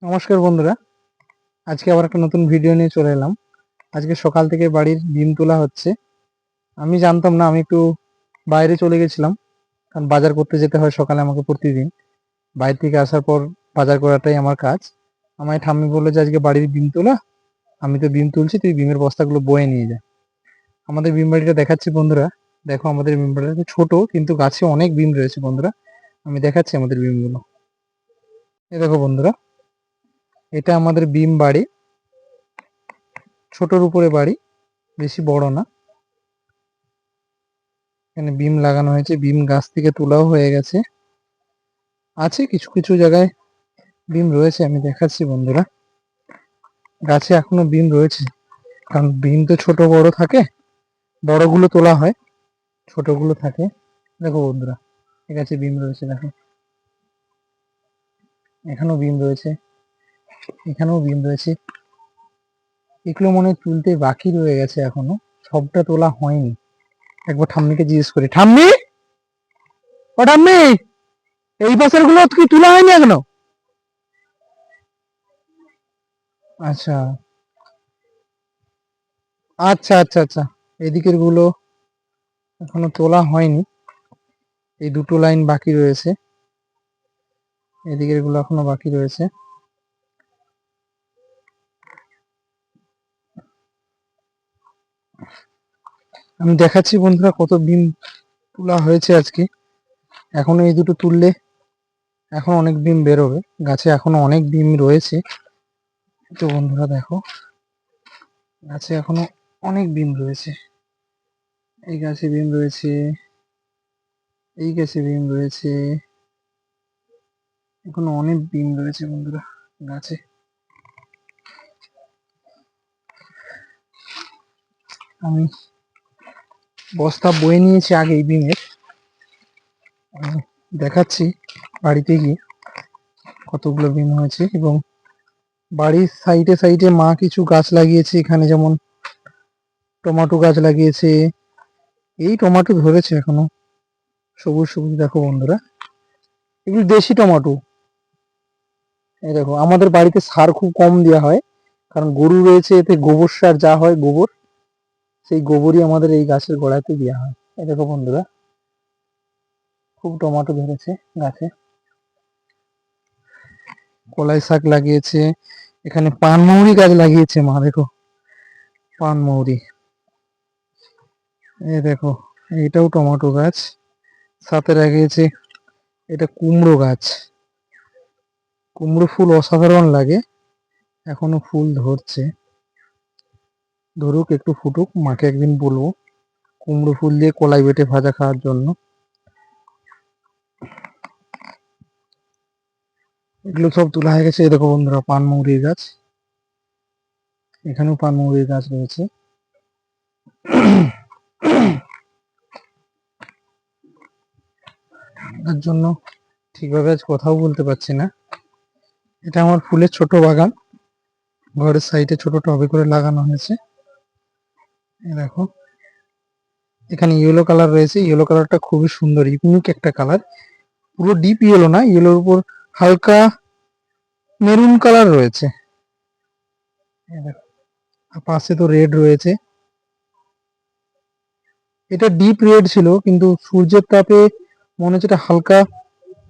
নমস্কার বন্ধুরা, আজকে আবার একটা নতুন ভিডিও নিয়ে চলে এলাম। আজকে সকাল থেকে বাড়ির ডিম তোলা হচ্ছে। আমি জানতাম না, আমি একটু বাইরে চলে গেছিলাম, কারণ বাজার করতে যেতে হয় সকালে আমাকে প্রতিদিন। বাইরে থেকে আসার পর বাজার করাটাই আমার কাজ। আমায় ঠাম্মি বললো যে আজকে বাড়ির ডিম তোলা, আমি তো ডিম তুলছি, তুই ডিমের বস্তাগুলো বয়ে নিয়ে যা। আমাদের ডিম বাড়িটা দেখাচ্ছি বন্ধুরা। দেখো, আমাদের ডিম বাড়িটা ছোট কিন্তু গাছে অনেক ডিম রয়েছে বন্ধুরা। আমি দেখাচ্ছি আমাদের ডিমগুলো। এই দেখো বন্ধুরা, এটা আমাদের ডিম বাড়ি, ছোটর উপরে বাড়ি, বেশি বড় না। এখানে বিম লাগানো হয়েছে, বিম গাছ থেকে তোলাও হয়ে গেছে। আছে কিছু কিছু জায়গায় বিম রয়েছে, আমি দেখাচ্ছি বন্ধুরা। গাছে এখনো বিম রয়েছে, কারণ বিম তো ছোট বড় থাকে, বড়গুলো তোলা হয়, ছোটগুলো থাকে। দেখো বন্ধুরা, এই গাছে বিম রয়েছে, দেখো এখানেও বিম রয়েছে, এখানেও বিম রয়েছে। এগুলো মনে হয় তুলতে বাকি রয়ে গেছে এখনো, সবটা তোলা হয়নি। একবার ঠাম্মিকে জিজ্ঞেস করি, ঠাম্মি, ও ঠাম্মি, এই পাশের গুলো কি তোলা হয়নি এখনো? আচ্ছা আচ্ছা আচ্ছা আচ্ছা, এদিকের গুলো এখনো তোলা হয়নি, এই দুটো লাইন বাকি রয়েছে, এদিকের গুলো এখনো বাকি রয়েছে। আমি দেখাচ্ছি বন্ধুরা কত বিম তোলা হয়েছে আজকে। এখনো এই দুটো তুললে এখন অনেক বিম বেরোবে, গাছে এখনো অনেক বিম রয়েছে। তো বন্ধুরা দেখো, গাছে এখনো অনেক বিম রয়েছে। এই গাছে বিম রয়েছে, এই গাছে বিম রয়েছে, এখনো অনেক বিম রয়েছে বন্ধুরা গাছে। আমি বস্তা বয়ে নিয়েছি আগে এই বিমের, দেখাচ্ছি বাড়িতে গিয়ে কতগুলো বিম হয়েছে। এবং বাড়ির সাইডে সাইডে মা কিছু গাছ লাগিয়েছে, এখানে যেমন টমেটো গাছ লাগিয়েছে। এই টমেটো ধরেছে এখনো, সবুজ সবুজ দেখো বন্ধুরা, এগুলো দেশি টমেটো। এই দেখো, আমাদের বাড়িতে সার খুব কম দেওয়া হয়, কারণ গরু রয়েছে, এতে গোবর সার যা হয় গোবর, সেই গোবরই আমাদের এই গাছের গোড়াতে দেওয়া হয়। এই দেখো বন্ধুরা, খুব টমেটো ধরেছে গাছে। কলাই শাক লাগিয়েছে, এখানে পানমৌরি গাছ লাগিয়েছে মা, দেখো পানমৌরি। এই দেখো, এইটাও টমেটো গাছ, সাথে লাগিয়েছে এটা কুমড়ো গাছ। কুমড়ো ফুল অসাধারণ লাগে, এখনো ফুল ধরছে, ধরুক একটু ফুটুক, মাকে একদিন বলবো কুমড়ো ফুল দিয়ে কলাই বেটে ভাজা খাওয়ার জন্য। এগুলো সব তোলা হয়ে গেছে। এই দেখো বন্ধুরা, পানমৌরির গাছ, এখানেও পানমৌরির গাছ রয়েছে। ঠান্ডার জন্য ঠিকভাবে আজ কথাও বলতে পারছি না। এটা আমার ফুলের ছোট বাগান, ঘরের সাইডে ছোট টবে করে লাগানো হয়েছে। এই দেখো, এখানে ইয়েলো কালার রয়েছে, ইয়েলো কালারটা খুবই সুন্দর, ইউনিক একটা কালার। পুরো ডিপ ইয়েলো না, ইয়েলোর উপর হালকা মেরুন কালার রয়েছে। এই দেখো, আর পাশে তো রেড রয়েছে। এটা ডিপ রেড ছিল, কিন্তু সূর্যের তাপে মনে হচ্ছে এটা হালকা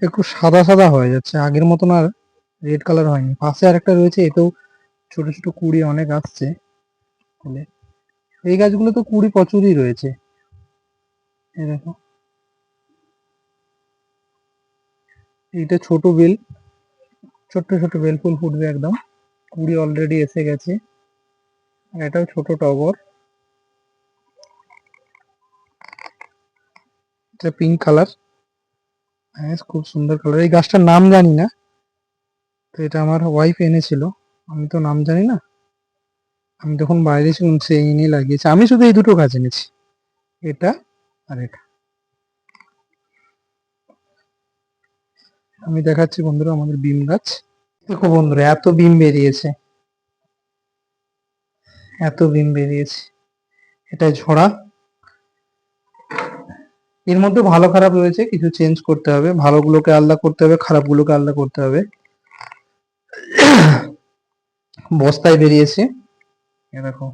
একটু সাদা সাদা হয়ে যাচ্ছে, আগের মতন আর রেড কালার হয়নি। পাশে আর একটা রয়েছে, এতেও ছোট ছোট কুড়ি অনেক আসছে ফুলে। এই গাছগুলো তো কুড়ি প্রচুরই রয়েছে। এই দেখো, এইটা ছোট বেল, ছোট্ট ছোট বেল ফুল ফুটবে একদম, কুড়ি অলরেডি এসে গেছে। আর এটাও ছোট টগর, এটা পিঙ্ক কালার, হ্যাঁ খুব সুন্দর কালার। এই গাছটার নাম জানি না, তো এটা আমার ওয়াইফ এনেছিল, আমি তো নাম জানি না। আমি তখন বাইরে ছিলাম, সে এনে লাগিয়েছে। আমি শুধু এই দুটো গাছ এনেছি, এটা আর এটা। আমি দেখাচ্ছি বন্ধুরা আমাদের বিম গাছ। দেখো বন্ধুরা, এত বিম বেরিয়েছে, এত বিম বেরিয়েছে। এটা ঝরা, এর মধ্যে ভালো খারাপ রয়েছে, কিছু চেঞ্জ করতে হবে, ভালোগুলোকে আলাদা করতে হবে, খারাপগুলোকে আলাদা করতে হবে। বস্তায় বেরিয়েছে, এ দেখো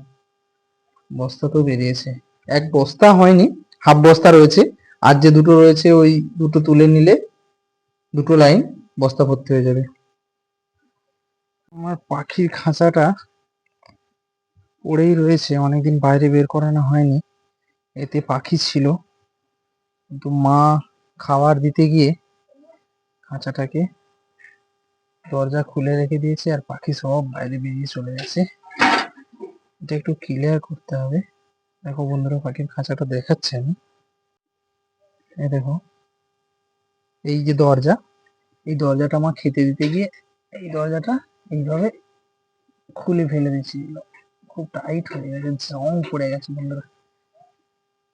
বস্তা তো বেরিয়েছে, এক বস্তা হয়নি, হাফ বস্তা রয়েছে। আর যে দুটো রয়েছে ওই দুটো তুলে নিলে দুটো লাইন বস্তা ভর্তি হয়ে যাবে। আমার পাখির খাঁচাটা পড়েই রয়েছে, অনেকদিন বাইরে বের করানো হয়নি। এতে পাখি ছিল, কিন্তু মা খাবার দিতে গিয়ে খাঁচাটাকে দরজা খুলে রেখে দিয়েছে, আর পাখি সব বাইরে বেরিয়ে চলে গেছে। এটা একটু ক্লিয়ার করতে হবে। দেখো বন্ধুরা, পাখির খাঁচাটা দেখাচ্ছে আমি, এই দেখো এই যে দরজা, এই দরজাটা মা খেতে দিতে গিয়ে এই দরজাটা এইভাবে খুলে ফেলে দিয়েছিল, খুব টাইট হয়ে গেছে, জং পড়ে গেছে বন্ধুরা।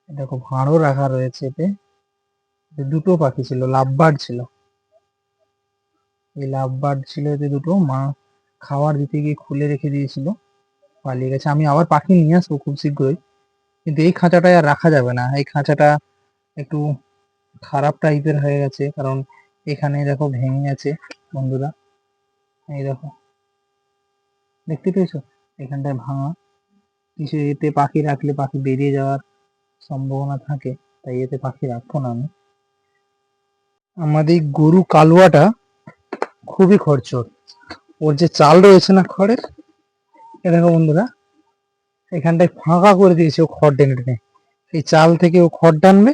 দেখো ভাঁড়ও রাখা রয়েছে এতে। দুটো পাখি ছিল, লাভবার্ড ছিল, এই লাভবার্ড ছিল এতে দুটো। মা খাবার দিতে গিয়ে খুলে রেখে দিয়েছিল, পালিয়ে গেছে। আমি আবার পাখি নিয়ে আসবো খুব শীঘ্রই, কিন্তু এই খাঁচাটায় আর রাখা যাবে না। এই খাঁচাটা একটু খারাপ টাইপের হয়ে গেছে, কারণ এখানে দেখো ভেঙে গেছে বন্ধুরা, এই দেখো দেখতে পেয়েছো, এখানটায় ভাঙা। কিছু এতে পাখি রাখলে পাখি বেরিয়ে যাওয়ার সম্ভাবনা থাকে, তাই এতে পাখি রাখবো না আমি। আমাদের গরু কালুয়াটা খুবই খরচর, ওর যে চাল রয়েছে না খড়ের, এ দেখো বন্ধুরা এখানটায় ফাঁকা করে দিয়েছে ও খড় টেনে টেনে। এই চাল থেকে ও খড় টানবে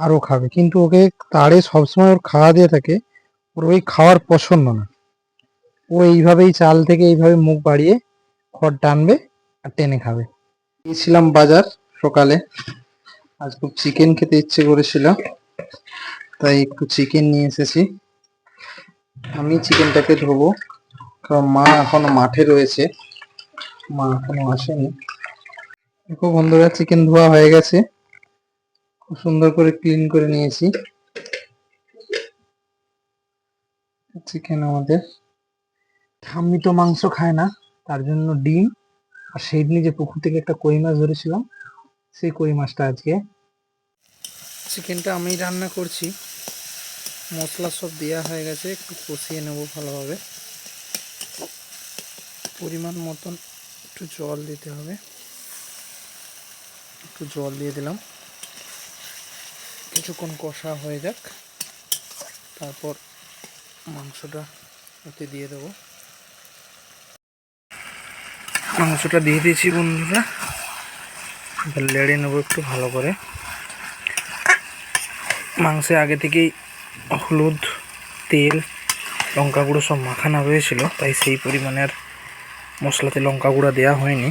আর ও খাবে, কিন্তু ওকে তাড়ে সবসময় ওর খাওয়া দিয়ে থাকে, ওর ওই খাওয়ার পছন্দ না। ও এইভাবেই চাল থেকে এইভাবে মুখ বাড়িয়ে খড় টানবে আর টেনে খাবে। গিয়েছিলাম বাজার সকালে, আজ খুব চিকেন খেতে ইচ্ছে করেছিল, তাই একটু চিকেন নিয়ে এসেছি। আমি চিকেনটাকে ধোবো, কারণ মা এখনো মাঠে রয়েছে, মা এখনো আসেনি। দেখো বন্ধুরা, চিকেন ধোয়া হয়ে গেছে, খুব সুন্দর করে ক্লিন করে নিয়েছি চিকেন আমাদের। আমি তো মাংস খায় না, তার জন্য ডিম আর সেই দিন যে পুকুর থেকে একটা কই মাছ ধরেছিলাম, সেই কই মাছটা আজকে। চিকেনটা আমি রান্না করছি, মশলা সব দেওয়া হয়ে গেছে, একটু কষিয়ে নেবো ভালোভাবে। পরিমাণ মতন একটু জল দিতে হবে, একটু জল দিয়ে দিলাম, কিছুক্ষণ কষা হয়ে যাক, তারপর মাংসটা এতে দিয়ে দেবো। মাংসটা দিয়ে দিয়েছি বন্ধুরা, লেড়ে নেবো একটু ভালো করে। মাংসে আগে থেকেই হলুদ, তেল, লঙ্কা গুঁড়ো সব মাখানো রয়েছিল, তাই সেই পরিমাণে আর মশলাতে লঙ্কা গুঁড়া দেওয়া হয়নি।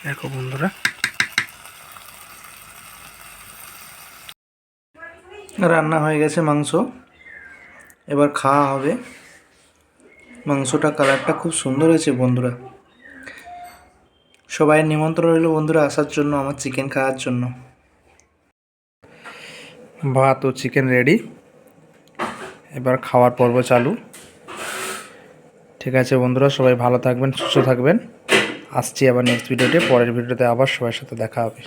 দেখো বন্ধুরা, রান্না হয়ে গেছে মাংস, এবার খাওয়া হবে। মাংসটা কালারটা খুব সুন্দর হয়েছে বন্ধুরা। সবাই নিমন্ত্রণ রইল বন্ধুরা আসার জন্য, আমার চিকেন খাওয়ার জন্য। ভাত ও চিকেন রেডি, এবার খাওয়ার পর্ব চালু। ঠিক আছে বন্ধুরা, সবাই ভালো থাকবেন, সুস্থ থাকবেন। আসছি আবার নেক্সট ভিডিওতে, পরের ভিডিওতে আবার সবার সাথে দেখা হবে।